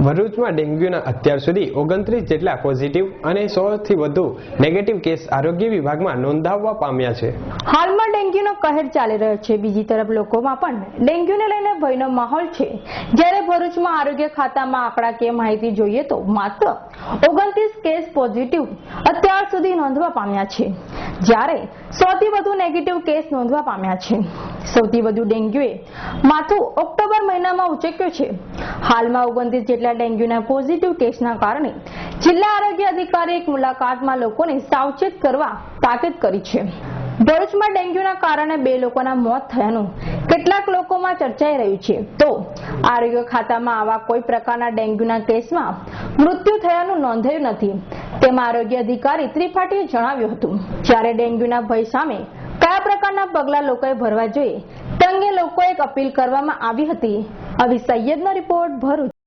ભરૂચમાં ડેન્ગ્યુના અત્યાર સુધી 29 જેટલા પોઝિટિવ અને 100 થી વધુ નેગેટિવ કેસ આરોગ્ય વિભાગમાં નોંધાવવા પામ્યા છે। હાલમાં ડેન્ગ્યુનો કહેર ચાલી રહ્યો છે। બીજી તરફ લોકોમાં પણ ડેન્ગ્યુને લઈને ભયનો માહોલ છે। જ્યારે ભરૂચમાં આરોગ્ય ખાતામાં આંકડાકીય માહિતી જોઈએ તો માત્ર 29 કેસ પોઝિટિવ અત્યાર સુધી નોંધવા પામ્યા છે, જ્યારે 100 થી વધુ નેગેટિવ કેસ નોંધવા પામ્યા છે। સૌથી વધુ ડેન્ગ્યુએ માથું ઓક્ટોબર મહિનામાં ઉચક્યું છે। હાલમાં 29 જેટલા ડેન્ગ્યુના પોઝિટિવ કેસના કારણે જિલ્લા આરોગ્ય અધિકારી એક મુલાકાતમાં લોકોને સાવચેત કરવા તાકીદ કરી છે। ભરૂચમાં ડેન્ગ્યુના કારણે 2 લોકોના મોત થયાનું કેટલાક લોકોમાં ચર્ચાઈ રહ્યું છે, તો આરોગ્ય ખાતામાં આવા કોઈ પ્રકારના ડેન્ગ્યુના કેસમાં મૃત્યુ થયાનું નોંધાયું નથી તેમ આરોગ્ય અધિકારી ત્રિપાઠીએ જણાવ્યું હતું। જ્યારે ડેન્ગ્યુના ભય સામે કયા પ્રકારના પગલાં લોકોએ ભરવા જોઈએ તે અંગે લોકોએ એક અપીલ કરવામાં આવી હતી। અભી સૈયદનો રિપોર્ટ, ભરૂચ।